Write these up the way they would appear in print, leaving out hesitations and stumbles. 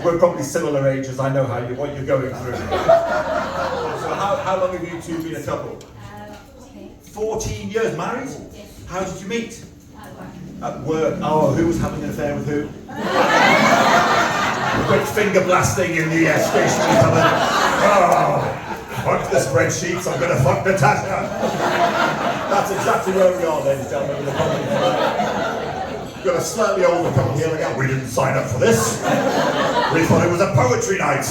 We're probably similar ages. I know what you're going through. So how long have you two been a couple? 14 years married? How did you meet? At work. Oh, who was having an affair with who? Quick finger blasting in the stationery cupboard. Oh, fuck the spreadsheets, I'm gonna fuck Natasha. That's exactly where we are, ladies and gentlemen, with the comedy tonight. Got a slightly older couple here, like, we didn't sign up for this. We thought it was a poetry night.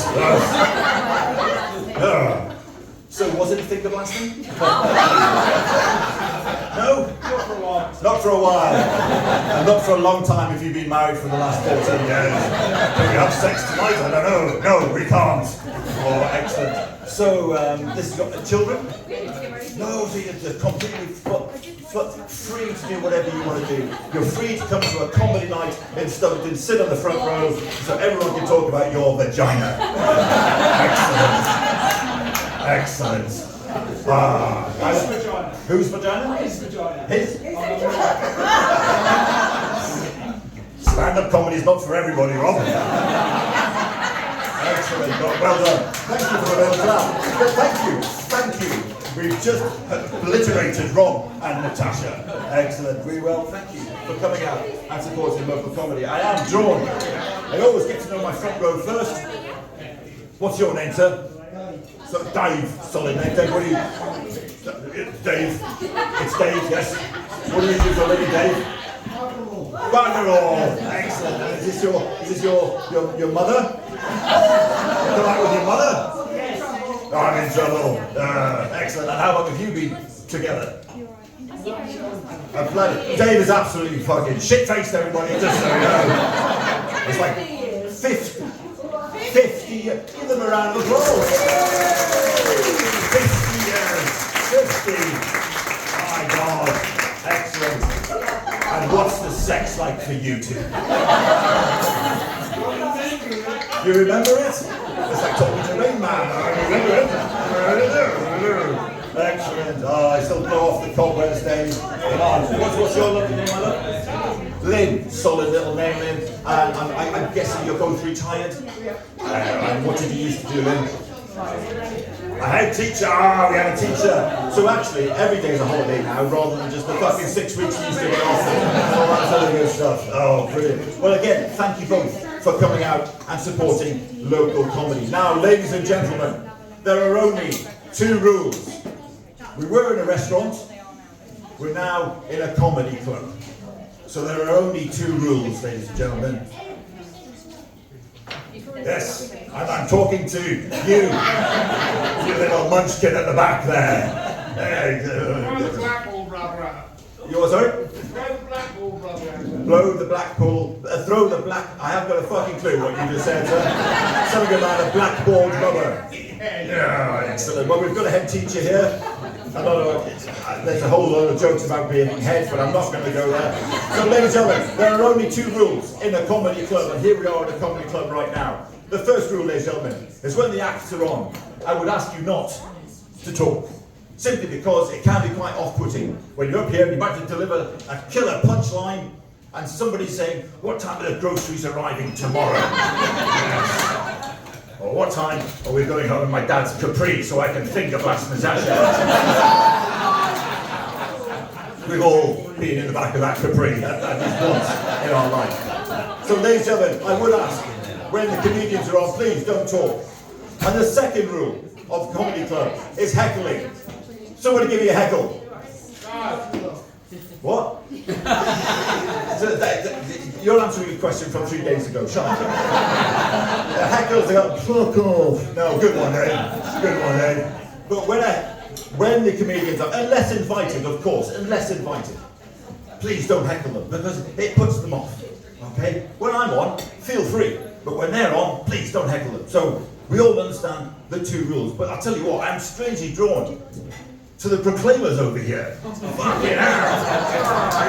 So was it finger blasting? No? Not for a while. And not for a long time if you've been married for the last 14 years. Can we have sex tonight? I don't know. No, we can't. Oh, excellent. So, this has got children? No, so you're completely free to do whatever you want to do. You're free to come to a comedy night in Stockton, sit on the front row, so everyone can talk about your vagina. Excellent. Excellent. Whose vagina? His vagina. His? Stand-up comedy is not for everybody, Rob. Excellent. Well done. Thank you for a little clap. Thank you. We've just obliterated Rob and Natasha. Excellent. Very well. Thank you for coming out and supporting local comedy. I am drawn. I always get to know my front row first. What's your name, sir? So Dave, solid name. Dave, what do you? It's Dave. It's Dave, yes. What do you do for a living, Dave? Buggerall. Excellent. And is this your mother? Come out with your mother? Yes. Oh, I'm in trouble. Excellent. And how long have you been together? Dave is absolutely fucking shit-faced, everybody. Just so you know. It's like 50 years. Give them a round of applause. 50 years. 50. My God. Excellent. And what's the sex like for you two? You remember it? It's like talking to Rain Man. I remember it. Excellent. Oh, I still blow off the cobwebs, Dave. Come on. What's your lovely name, my love? Lynn. Solid little name, Lynn. I'm guessing you're both retired? And what did you used to do, Lynn? A head teacher. We had a teacher. So actually, every day is a holiday now, rather than just the fucking 6 weeks you used to get off and all that other good stuff. Oh, brilliant. Well, again, thank you both for coming out and supporting local comedy. Now, ladies and gentlemen, there are only 2 rules. We were in a restaurant. We're now in a comedy club. So there are only 2 rules, ladies and gentlemen. Yes, and I'm talking to you, you little munchkin at the back there. Blow the black ball, brother. Yours, sorry? Blow the black ball, brother. Blow the black ball, throw the black. I haven't got a fucking clue what you just said, sir. Something about a blackboard rubber. Yeah, excellent. Well, we've got a head teacher here. There's a whole lot of jokes about being head, but I'm not going to go there. So, ladies and gentlemen, there are only 2 rules in a comedy club, and here we are in a comedy club right now. The first rule, ladies and gentlemen, is when the acts are on, I would ask you not to talk. Simply because it can be quite off-putting when you're up here and you're about to deliver a killer punchline, and somebody's saying, what time are the groceries arriving tomorrow? Yes. Or what time are we going home in my dad's Capri so I can finger blast Natasha? We've all been in the back of that Capri at least once in our life. So, ladies and gentlemen, I would ask, when the comedians are on, please don't talk. And the second rule of Comedy Club is heckling. Somebody give me a heckle. What? You're answering a question from 3 days ago. Shut up. The heckles are fuck off. No, good one, Dave. Good one, Dave. But when the comedians are, unless invited, of course, unless invited, please don't heckle them because it puts them off. Okay? When I'm on, feel free. But when they're on, please don't heckle them. So we all understand the 2 rules. But I'll tell you what, I'm strangely drawn to the proclaimers over here. Fucking hell!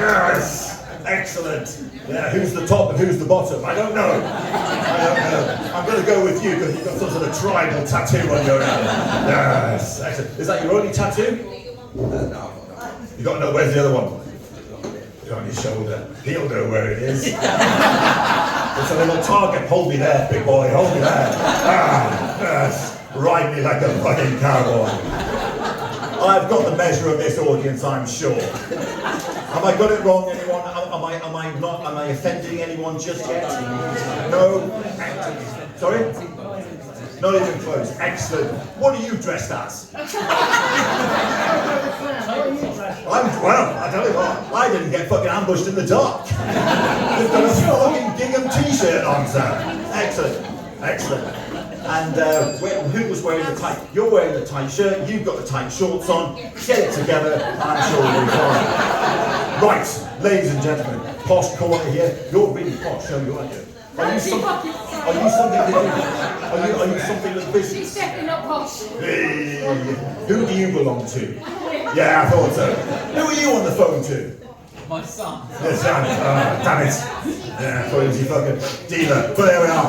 Yes! Excellent. Yeah, who's the top and who's the bottom? I don't know. I'm going to go with you because you've got some sort of tribal tattoo on your head. Yes. Excellent. Is that your only tattoo? No. You got to know where's the other one? On his shoulder. He'll know where it is. It's a little target. Hold me there, big boy. Hold me there. Ah, yes. Ride me like a fucking cowboy. I've got the measure of this audience, I'm sure. Have I got it wrong, anyone? Am I offending anyone just yet? No? Sorry? Not even close. Excellent. What are you dressed as? Well, I tell you what, I didn't get fucking ambushed in the dark. You've got a fucking gingham t-shirt on, sir. Excellent. Excellent. And who was wearing the tight? You're wearing the tight shirt, you've got the tight shorts on. Get it together, I'm sure we'll be fine. Right, ladies and gentlemen, posh corner here. You're really posh, aren't you? Are you something with business? She's definitely not posh. Hey, who do you belong to? Yeah, I thought so. Who are you on the phone to? My son. Yes, damn it. Yeah, I thought he was your fucking dealer. But there we are.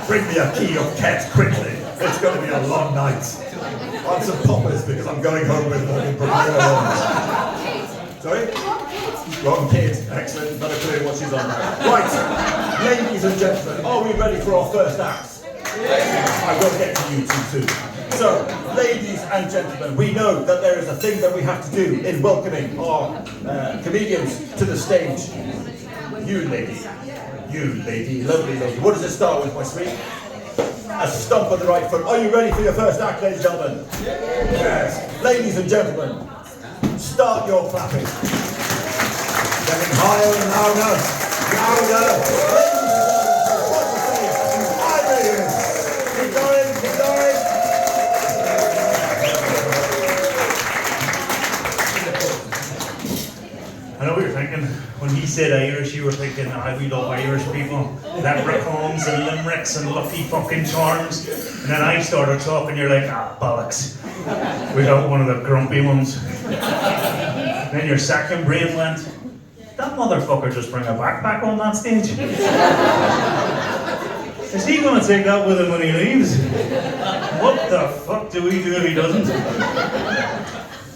Bring me a key of Kent quickly. It's going to be a long night. I'm some poppers because I'm going home with fucking Premier. Sorry? Wrong kid. Excellent. Not a clue what she's on now. Right, ladies and gentlemen, are we ready for our first act? I will get to you two soon. So, ladies and gentlemen, we know that there is a thing that we have to do in welcoming our comedians to the stage. You lady, lovely lady. What does it start with, my sweet? A stomp on the right foot. Are you ready for your first act, ladies and gentlemen? Yes. Ladies and gentlemen, start your clapping. Getting higher and louder, louder. What to say? I really keep going, keep going. I know what you're thinking. When he said Irish, you were thinking, we love Irish people. Leprechauns and limericks and lucky fucking charms. And then I started talking, you're like, bollocks. We got one of the grumpy ones. Then your second brain went, that motherfucker just bring a backpack on that stage. Is he going to take that with him when he leaves? What the fuck do we do if he doesn't?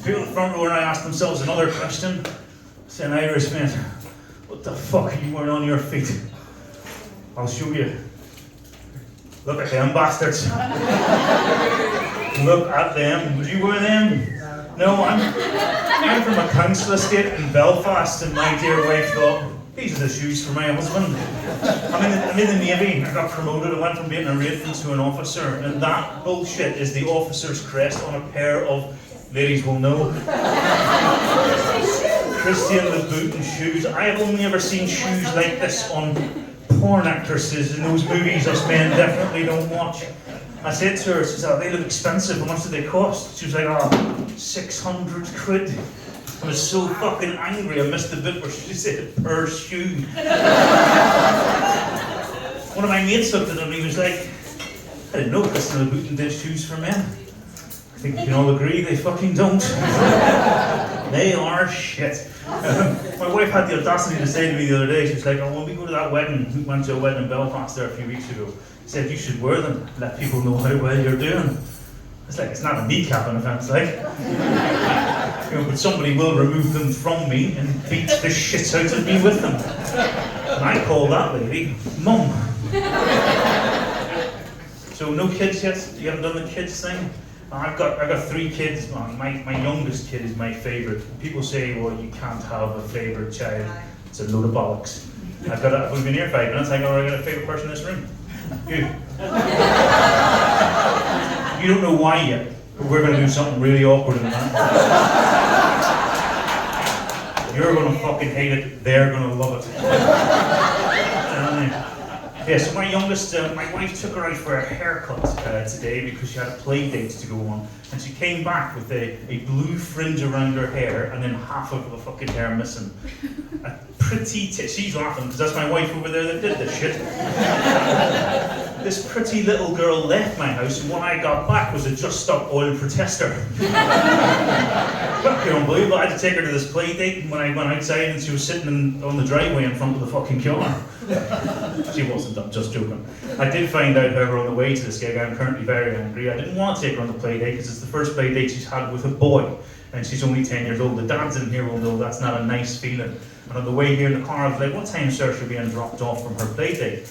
People at the front row and I asked themselves another question. Say an Irish mate, what the fuck are you wearing on your feet? I'll show you. Look at them bastards. Look at them. Would you wear them? No, I'm from a council estate in Belfast, and my dear wife thought, these are the shoes for my husband. I'm in the Navy. I got promoted. I went from being a raven to an officer, and that bullshit is the officer's crest on a pair of, ladies will know, Christian Louboutin shoes. I have only ever seen shoes like this on porn actresses in those movies us men definitely don't watch. I said to her, she said, they look expensive, how much do they cost? She was like, 600 quid. I was so fucking angry, I missed the bit where she said per shoe. One of my mates looked at him and he was like, I didn't know Christian Louboutin did shoes for men. I think we can all agree they fucking don't. They are shit. My wife had the audacity to say to me the other day, she was like, when we go to that wedding, we went to a wedding in Belfast there a few weeks ago, she said, you should wear them, let people know how well you're doing. It's like, it's not a kneecapping offence, like. But somebody will remove them from me and beat the shit out of me with them. And I call that lady, Mum. So no kids yet? You haven't done the kids thing? I've got 3 kids. My youngest kid is my favourite. People say, well, you can't have a favourite child. It's a load of bollocks. We've been here 5 minutes, I got a favourite person in this room. You. You don't know why yet, but we're going to do something really awkward in that. You're going to fucking hate it, they're going to love it. Yeah, so my youngest, my wife took her out for a haircut today because she had a play date to go on, and she came back with a blue fringe around her hair and then half of the fucking hair missing. A pretty, she's laughing because that's my wife over there that did this shit. This pretty little girl left my house, and when I got back was a Just Stop Oil protester. Fucking unbelievable. I had to take her to this play date, and when I went outside and she was sitting on the driveway in front of the fucking car. She wasn't, I'm just joking. I did find out, however, on the way to this gig, I'm currently very angry. I didn't want to take her on the play date because it's the first play date she's had with a boy. and she's only 10 years old. The dads in here will know that's not a nice feeling. And on the way here in the car, I was like, what time, sir, should be being dropped off from her play date?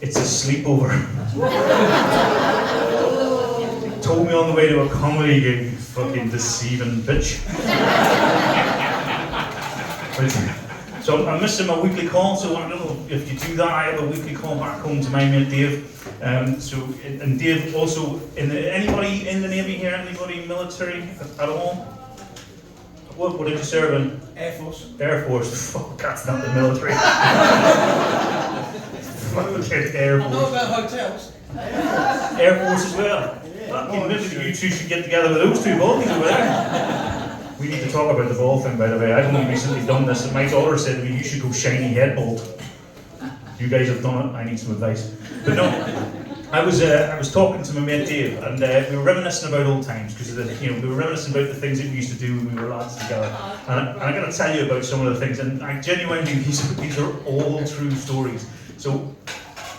It's a sleepover. Told me on the way to a comedy gig, you fucking deceiving bitch. So I'm missing my weekly call, so I don't know if you do that. I have a weekly call back home to my mate Dave. And Dave also, anybody in the Navy here, anybody military at all? What did you serve in? Air Force. Air Force. Fuck, that's not the military. Fucking Air I know Force. about hotels. Air Force as well. Fucking maybe you two should get together with those two boys over there. We need to talk about the ball thing, by the way. I've only recently done this, and my daughter said to me, you should go shiny head bald. You guys have done it, I need some advice. But no, I was talking to my mate Dave, and we were reminiscing about old times, because we were reminiscing about the things that we used to do when we were lads together. And I got to tell you about some of the things, and I genuinely, these are all true stories. So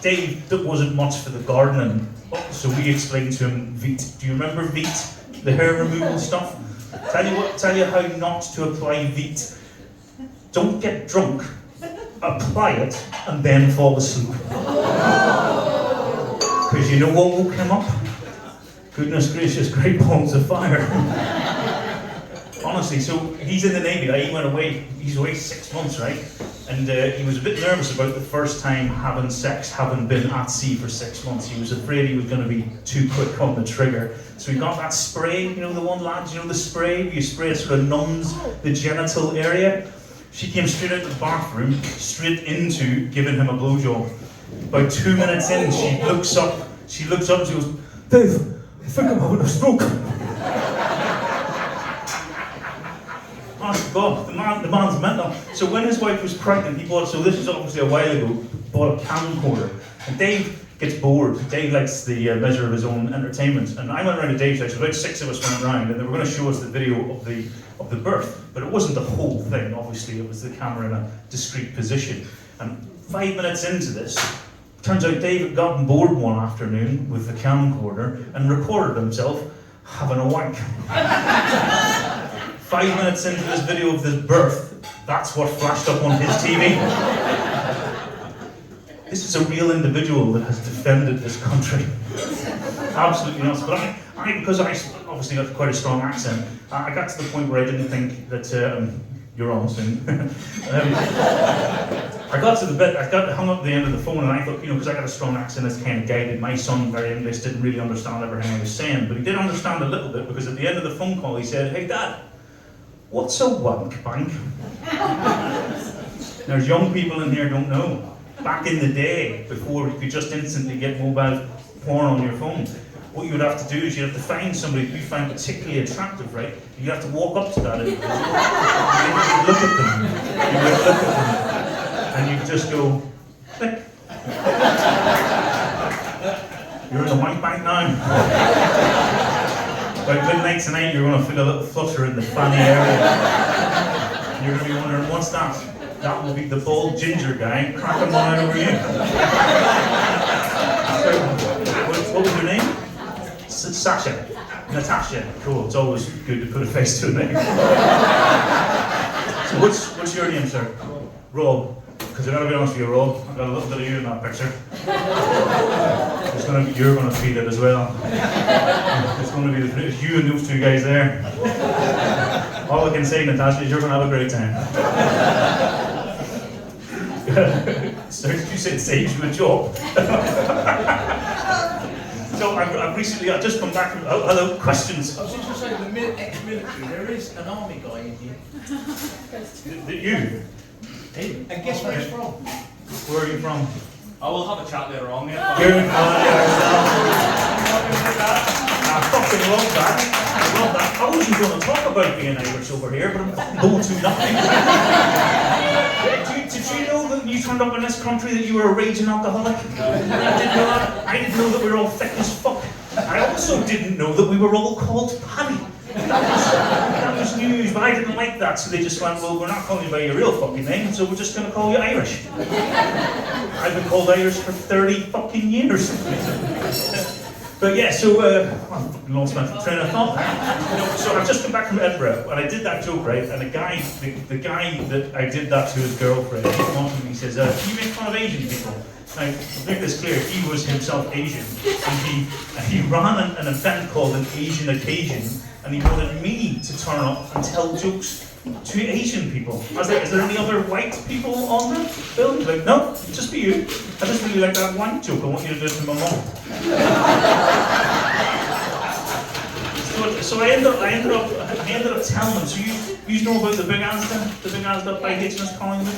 Dave wasn't much for the gardening, so we explained to him Veet. Do you remember Veet? The hair removal stuff? Tell you how not to apply Veet. Don't get drunk, apply it, and then fall asleep. Because you know what will come up? Goodness gracious, great balls of fire. Honestly, so he's in the Navy, right? He went away, he's away 6 months, right? And he was a bit nervous about the first time having sex, having been at sea for 6 months. He was afraid he was going to be too quick on the trigger. So he got that spray, you know the one, lads, you know the spray? You spray it sort of numbs the genital area. She came straight out of the bathroom, straight into giving him a blowjob. About 2 minutes in, she looks up and she goes, Dave, I think I'm having a stroke. Oh God, the man's mental. So when his wife was pregnant, he bought, so this was obviously a while ago, bought a camcorder. And Dave gets bored. Dave likes the measure of his own entertainment. And I went around to Dave's house, about 6 of us went around, and they were going to show us the video of the birth. But it wasn't the whole thing, obviously, it was the camera in a discreet position. And 5 minutes into this, turns out Dave had gotten bored one afternoon with the camcorder and recorded himself having a wank. 5 minutes into this video of this birth, that's what flashed up on his TV. This is a real individual that has defended this country. Absolutely nuts. But because I obviously got quite a strong accent, I got to the point where I didn't think that, you're on soon. I got to the bit, I got hung up at the end of the phone, and I thought, because I got a strong accent, it's kind of guided. My son, very English, didn't really understand everything I was saying, but he did understand a little bit, because at the end of the phone call he said, hey Dad, what's a wank bank? There's young people in here don't know. Back in the day, before you could just instantly get mobile porn on your phone, what you would have to do is you have to find somebody you find particularly attractive, right? You have to walk up to that individual, you would look at them, and you could just go, click. You're in the wank bank now. By midnight tonight, you're going to feel a little flutter in the fanny area. And you're going to be wondering, what's that? That will be the bald ginger guy cracking one out over you. What was your name? Sasha. Natasha. Cool. It's always good to put a face to a name. So what's your name, sir? Rob. Because I gotta be honest with you, Rob, I've got a little bit of you in that picture. You're gonna feel it as well. It's gonna be it's you and those two guys there. All I can say, Natasha, is you're gonna have a great time. So you said saves you a job. So I've just come back from, hello, questions? I was just going to say, the ex-military, there is an army guy in here. You? And guess where he's from? Where are you from? I will have a chat later on, mate. Good. I fucking love that. I love that. I wasn't going to talk about being Irish over here, but I'm fucking going to nothing. Did you know that you turned up in this country that you were a raging alcoholic? I didn't know that. I didn't know that we were all thick as fuck. I also didn't know that we were all called Paddy. That was news, but I didn't like that, so they just went, well, we're not calling you by your real fucking name, so we're just going to call you Irish. I've been called Irish for 30 fucking years. But yeah, so I fucking lost my train of thought. So I've just come back from Edinburgh, and I did that joke, right? And the guy that I did that to his girlfriend, he came on to me and says, "Can you make fun of Asian people?" Now, to make this clear, he was himself Asian, and he ran an event called An Asian Occasion, and he wanted me to turn up and tell jokes to Asian people. I was like, "Is there any other white people on the bill?" He's like, "No, just be you. I just really like that white joke. I want you to do it to my mom." So I ended up telling them. So you know about the Big Asda by HMS Collingwood?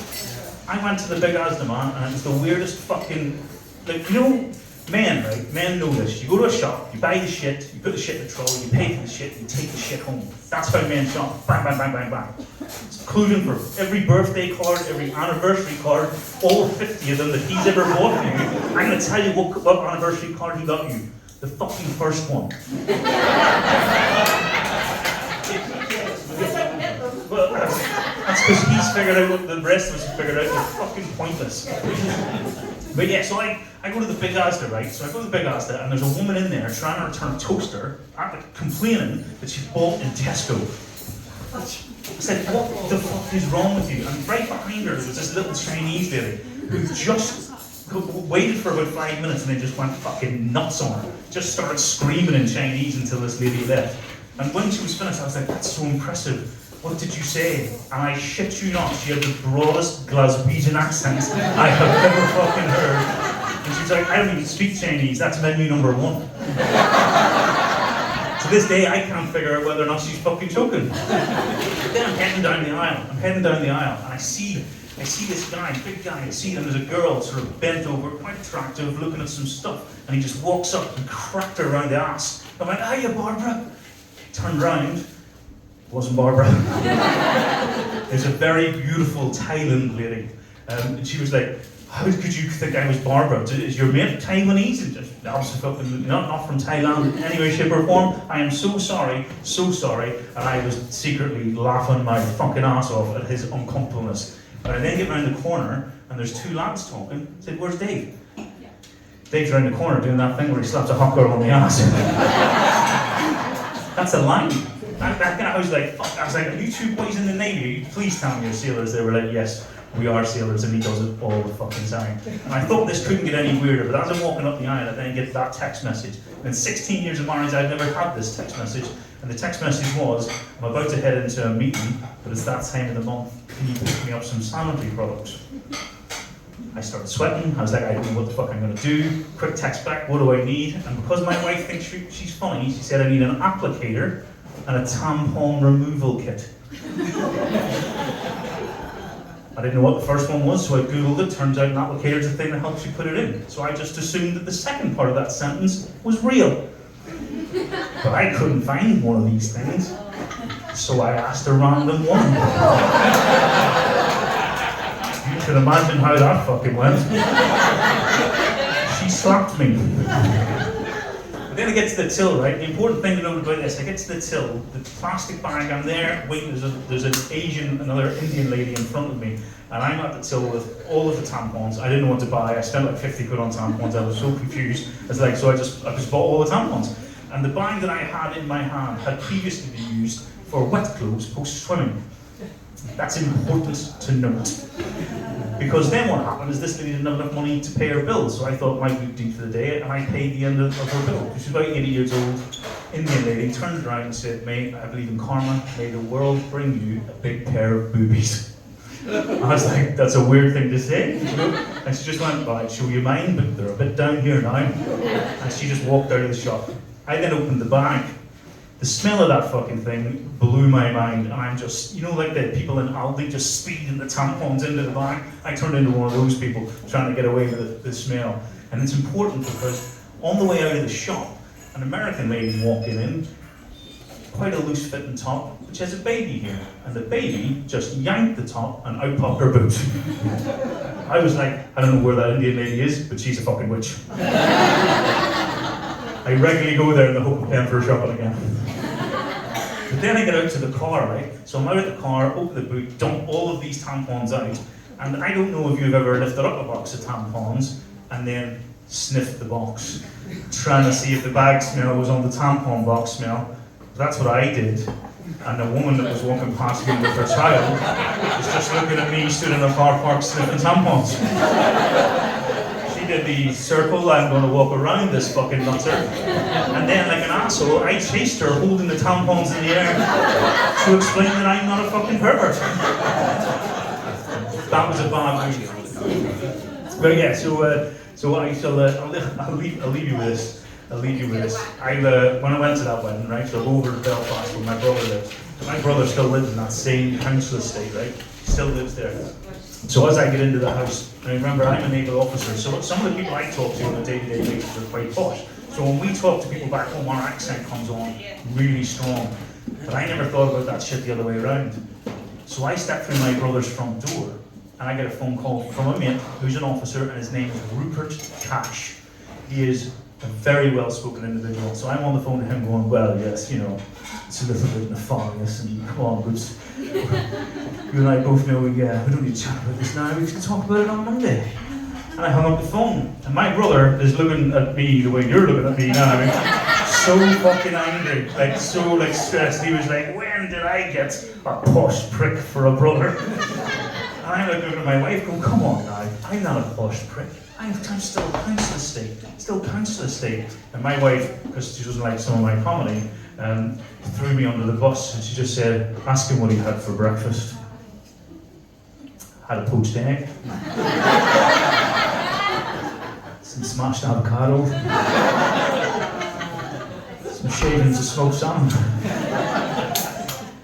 I went to the Big Asda, man, and it was the weirdest fucking, like, you know, men, right? Men know this. You go to a shop, you buy the shit, you put the shit in the trolley, you pay for the shit, you take the shit home. That's how men shop. Bang, bang, bang, bang, bang. Including for every birthday card, every anniversary card, all 50 of them that he's ever bought for you. I'm going to tell you what anniversary card he got you. The fucking first one. Well, that's because he's figured out what the rest of us have figured out. They're fucking pointless. But yeah, so I go to the Big Asda, right? So I go to the Big Asda, and there's a woman in there trying to return a toaster, complaining that she's bought in Tesco. I said, "What the fuck is wrong with you?" And right behind her was this little Chinese lady who just waited for about 5 minutes and then just went fucking nuts on her. Just started screaming in Chinese until this lady left. And when she was finished, I was like, "That's so impressive. What did you say?" And I shit you not, she had the broadest Glaswegian accent I have ever fucking heard. And she was like, "I don't even speak Chinese, that's menu number 1. To this day, I can't figure out whether or not she's fucking joking. Then I'm heading down the aisle, and I see this guy, big guy, I see him, there's a girl sort of bent over, quite attractive, looking at some stuff, and he just walks up and cracked her around the ass. I'm like, "Hiya, Barbara." Turned round, wasn't Barbara. There's a very beautiful Thailand lady, and she was like, "How could you think I was Barbara? Is your mate Taiwanese?" And just, absolutely not from Thailand in any way, shape or form. "I am so sorry. And I was secretly laughing my fucking ass off at his uncomfortableness. And I then get round the corner, and there's 2 lads talking. I said, "Where's Dave?" Dave's round the corner doing that thing where he slaps a hot girl on the ass. That's a line. I was like, fuck. I was like, "Are you 2 boys in the Navy? Please tell me you're sailors." They were like, "Yes, we are sailors," and he does it all the fucking time. And I thought this couldn't get any weirder, but as I'm walking up the aisle, I then get that text message. And in 16 years of marriage, I've never had this text message. And the text message was, "I'm about to head into a meeting, but it's that time of the month. Can you pick me up some sanitary products?" I started sweating. I was like, "I don't know what the fuck I'm going to do." Quick text back, "What do I need?" And because my wife thinks she's funny, she said, "I need an applicator and a tampon removal kit." I didn't know what the first one was, so I googled it. Turns out an applicator is a thing that helps you put it in. So I just assumed that the second part of that sentence was real. But I couldn't find one of these things. So I asked a random woman. You can imagine how that fucking went. She slapped me. But then I get to the till, right? The important thing to know about this, I get to the till, the plastic bag, I'm there, waiting, there's another Indian lady in front of me, and I'm at the till with all of the tampons. I didn't know what to buy. I spent like 50 quid on tampons. I was so confused. It's like, so I just bought all the tampons. And the bag that I had in my hand had previously been used for wet clothes post-swimming. That's important to note. Because then what happened is this lady didn't have enough money to pay her bills, so I thought my good deed for the day, and I paid the end of her bill. She was about 80 years old, Indian lady, turned around and said, "Mate, I believe in karma, may the world bring you a big pair of boobies." I was like, "That's a weird thing to say." And she just went, "Well, I'd show you mine, but they're a bit down here now." And she just walked out of the shop. I then opened the bag. The smell of that fucking thing blew my mind, and I'm just, you know, like the people in Aldi just speeding the tampons into the bag. I turned into one of those people trying to get away with the smell. And it's important because on the way out of the shop, an American lady walking in, quite a loose fitting top, but she has a baby here. And the baby just yanked the top and out popped her boot. I was like, I don't know where that Indian lady is, but she's a fucking witch. I regularly go there in the hope of paying for shopping again. But then I get out to the car, right? So I'm out of the car, open the boot, dump all of these tampons out, and I don't know if you've ever lifted up a box of tampons and then sniffed the box, trying to see if the bag smell was on the tampon box smell. That's what I did. And the woman that was walking past me with her child was just looking at me stood in a car park sniffing tampons. She did the circle, I'm going to walk around this fucking nutter. And then, like an asshole, I chased her holding the tampons in the air to explain that I'm not a fucking pervert. That was a bad movie. But yeah, so I shall, I'll leave you with this. When I went to that wedding, right, so over to Belfast where my brother lived. My brother still lives in that same council estate, right? He still lives there. So as I get into the house, and remember I'm a naval officer, so some of the people I talk to on a day-to-day basis are quite posh. So when we talk to people back home, our accent comes on really strong. But I never thought about that shit the other way around. So I step through my brother's front door, and I get a phone call from a mate who's an officer, and his name is Rupert Cash. He is a very well-spoken individual. So I'm on the phone to him going, well, yes, you know, it's a little bit nefarious, and come on, but you and I both know we don't need to chat about this now, we can talk about it on Monday. And I hung up the phone, and my brother is looking at me the way you're looking at me now, so fucking angry, so stressed. He was like, when did I get a posh prick for a brother? And I'm like looking at my wife going, come on now, I'm not a posh prick. I'm still council estate. And my wife, because she doesn't like some of my comedy, threw me under the bus and she just said, ask him what he had for breakfast. Had a poached egg. Some smashed avocado. Some shavings of smoked salmon.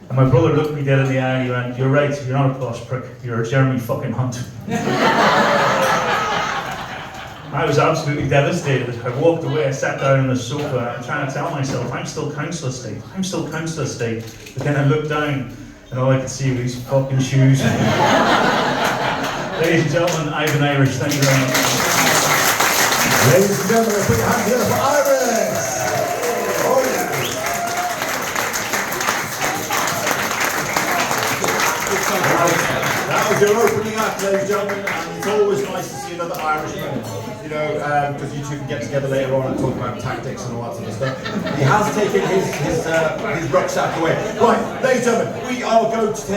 And my brother looked me dead in the eye and he went, you're right, you're not a posh prick, you're a Jeremy fucking Hunt. I was absolutely devastated. I walked away, I sat down on the sofa, I'm trying to tell myself, I'm still council estate. But then I looked down, and all I could see were these fucking shoes. Ladies and gentlemen, Ivan Irish, thank you very much. Ladies and gentlemen, put your hands together for Iris! Oh yeah! That was your opening act, ladies and gentlemen, and it's always nice to see another Irishman. You know, because you two can get together later on and talk about tactics and all that sort of stuff. He has taken his rucksack away. Right, ladies and gentlemen, we are going to take